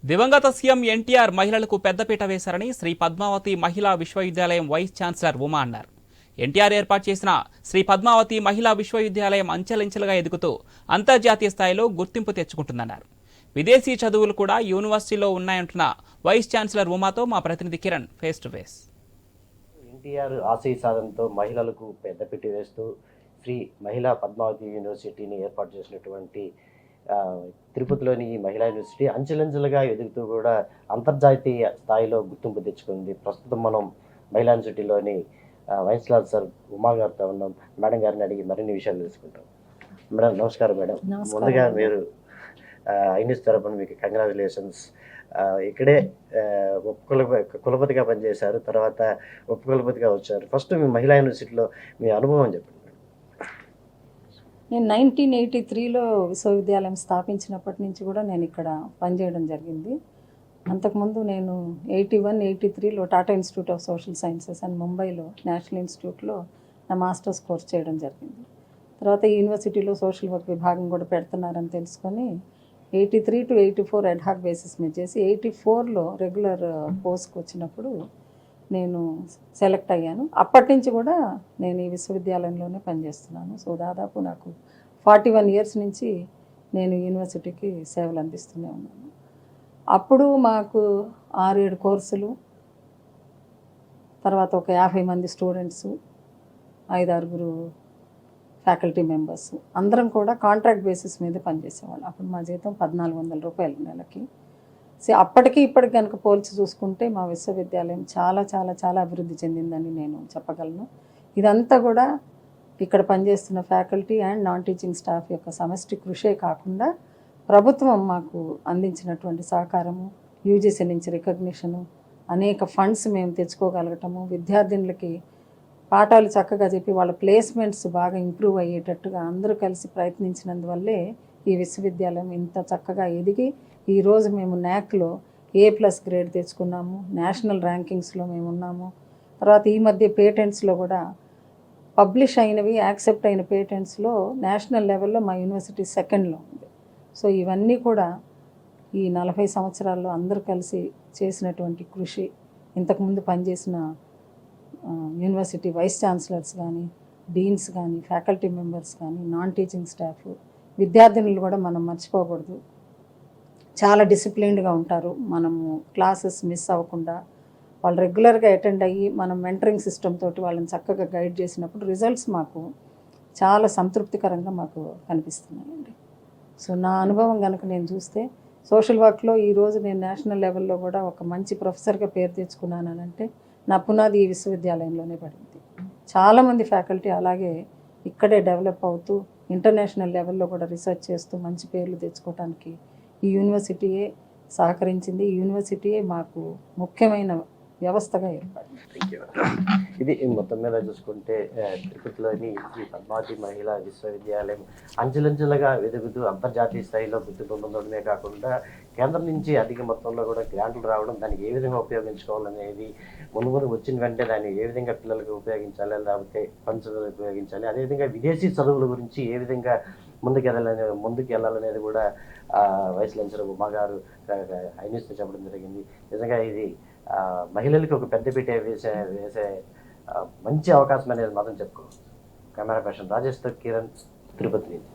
దివంగత సీఎం ఎన్టీఆర్ మహిళలకు పెద్దపీట వేశారని శ్రీ పద్మావతి మహిళా విశ్వవిద్యాలయం వైస్ ఛాన్సలర్ ఉమా అన్నారు. ఎన్టీఆర్ ఏర్పాటు చేసిన శ్రీ పద్మావతి మహిళా విశ్వవిద్యాలయం అంచెలంచెలుగా ఎదుగుతూ అంతర్జాతీయ స్థాయిలో గుర్తింపు తెచ్చుకుంటుందన్నారు. విదేశీ చదువులు కూడా యూనివర్సిటీలో ఉన్నాయంటున్న వైస్ ఛాన్సలర్ ఉమాతో మా ప్రతినిధి Kiran face to face. NTR ఆశయ సాధనతో మహిళలకు పెద్దపీట వేస్తూ శ్రీ మహిళా పద్మావతి యూనివర్సిటీని ఏర్పాటు చేసినటువంటి తిరుపతిలోని ఈ మహిళా యూనివర్సిటీ అంచెలంచెలుగా ఎదుగుతూ కూడా అంతర్జాతీయ స్థాయిలో గుర్తింపు తెచ్చుకుంది. ప్రస్తుతం మనం మహిళా యూనివర్సిటీలోని వైస్ ఛాన్సలర్ ఉమా గారితో ఉన్నాం. మేడం గారిని అడిగి మరిన్ని విషయాలు తెలుసుకుంటాం. మేడం నమస్కారం. మేడం, ముందుగా మీరు ఐనిస్ తరపున మీకు కంగ్రాచులేషన్స్. ఇక్కడే కులపతిగా పనిచేశారు, తర్వాత ఉపకులపతిగా వచ్చారు. ఫస్ట్ మీ మహిళా యూనివర్సిటీలో మీ అనుభవం చెప్పండి. నేను 1983లో విశ్వవిద్యాలయం స్థాపించినప్పటి నుంచి కూడా నేను ఇక్కడ పనిచేయడం జరిగింది. అంతకుముందు నేను 81-83లో Tata Institute of Social Sciences and ముంబైలో నేషనల్ ఇన్స్టిట్యూట్లో నా మాస్టర్స్ కోర్స్ చేయడం జరిగింది. తర్వాత ఈ యూనివర్సిటీలో సోషల్ వర్క్ విభాగం కూడా పెడుతున్నారని తెలుసుకొని 83 to 84 అడ్హాక్ బేసిస్ మీద చేసి 84లో రెగ్యులర్ పోస్ట్కి వచ్చినప్పుడు నేను సెలెక్ట్ అయ్యాను. అప్పటి నుంచి కూడా నేను ఈ విశ్వవిద్యాలయంలోనే పనిచేస్తున్నాను. సో దాదాపు నాకు 41 ఇయర్స్ నుంచి నేను యూనివర్సిటీకి సేవలు అందిస్తూనే ఉన్నాను. అప్పుడు మాకు 6-7 కోర్సులు, తర్వాత ఒక 50 మంది స్టూడెంట్స్, 5-6 ఫ్యాకల్టీ మెంబర్స్, అందరం కూడా కాంట్రాక్ట్ బేసిస్ మీద పనిచేసేవాళ్ళు. అప్పుడు మా జీతం 1400 రూపాయలు నెలకి. సో అప్పటికి ఇప్పటికి కనుక పోల్చి చూసుకుంటే మా విశ్వవిద్యాలయం చాలా చాలా చాలా అభివృద్ధి చెందిందని నేను చెప్పగలను. ఇదంతా కూడా ఇక్కడ పనిచేస్తున్న faculty and non teaching staff యొక్క సమష్టి కృషే కాకుండా ప్రభుత్వం మాకు అందించినటువంటి సహకారము, యూజీసీ నుంచి రికగ్నిషను, అనేక ఫండ్స్ మేము తెచ్చుకోగలగటము, విద్యార్థినులకి పాఠాలు చక్కగా చెప్పి వాళ్ళ ప్లేస్మెంట్స్ బాగా ఇంప్రూవ్ అయ్యేటట్టుగా అందరూ కలిసి ప్రయత్నించినందువల్లే ఈ విశ్వవిద్యాలయం ఇంత చక్కగా ఎదిగి ఈరోజు మేము NAACలో A+ గ్రేడ్ తెచ్చుకున్నాము. నేషనల్ ర్యాంకింగ్స్లో మేము ఉన్నాము. తర్వాత ఈ మధ్య పేటెంట్స్లో కూడా పబ్లిష్ అయినవి, యాక్సెప్ట్ అయిన పేటెంట్స్లో నేషనల్ లెవెల్లో మా యూనివర్సిటీ సెకండ్లో ఉంది. సో ఇవన్నీ కూడా ఈ 40 సంవత్సరాల్లో అందరూ కలిసి చేసినటువంటి కృషి. ఇంతకుముందు పనిచేసిన యూనివర్సిటీ వైస్ ఛాన్సలర్స్ కానీ, డీన్స్ కానీ, ఫ్యాకల్టీ మెంబర్స్ కానీ, నాన్ టీచింగ్ స్టాఫ్, విద్యార్థినులు కూడా మనం మర్చిపోకూడదు. చాలా డిసిప్లిన్డ్గా ఉంటారు. మనము క్లాసెస్ మిస్ అవ్వకుండా వాళ్ళు రెగ్యులర్గా అటెండ్ అయ్యి మనం మెంటరింగ్ సిస్టమ్ తోటి వాళ్ళని చక్కగా గైడ్ చేసినప్పుడు రిజల్ట్స్ మాకు చాలా సంతృప్తికరంగా మాకు కనిపిస్తున్నాయండి. సో నా అనుభవం కనుక నేను చూస్తే సోషల్ వర్క్లో ఈరోజు నేను నేషనల్ లెవెల్లో కూడా ఒక మంచి ప్రొఫెసర్గా పేరు తెచ్చుకున్నానంటే నా పునాది ఈ విశ్వవిద్యాలయంలోనే పడింది. చాలామంది ఫ్యాకల్టీ అలాగే ఇక్కడే డెవలప్ అవుతూ ఇంటర్నేషనల్ లెవెల్లో కూడా రీసెర్చ్ చేస్తూ మంచి పేర్లు తెచ్చుకోవడానికి ఈ యూనివర్సిటీయే సహకరించింది. ఈ యూనివర్సిటీయే మాకు ముఖ్యమైన వ్యవస్థగా ఏర్పడింది. ఇది మొత్తం మీద చూసుకుంటే తిరుపతిలోని ఈ పద్మావతి మహిళా విశ్వవిద్యాలయం అంచెలంచెలుగా ఎదుగుతూ అంతర్జాతీయ స్థాయిలో గుర్తింపు పొందడమే కాకుండా కేంద్రం నుంచి అధిక మొత్తంలో కూడా గ్రాంట్లు రావడం, దానికి ఏ విధంగా ఉపయోగించుకోవాలనేది ముందు వచ్చిన వెంటనే దాన్ని ఏ విధంగా పిల్లలకు ఉపయోగించాలి, లేకపోతే ఫండ్స్ ఉపయోగించాలి, అదేవిధంగా విదేశీ చదువుల గురించి ఏ విధంగా ముందుకు వెళ్ళాలనేది కూడా వైస్ ఛాన్సలర్ ఉమా గారు ఐనిస్తో చెప్పడం జరిగింది. నిజంగా ఇది మహిళలకి ఒక పెద్దపీట వేసే మంచి అవకాశం అనేది మాత్రం చెప్పుకోవచ్చు. కెమెరా పర్సన్ రాజేష్తో కిరణ్, తిరుపతి నుంచి.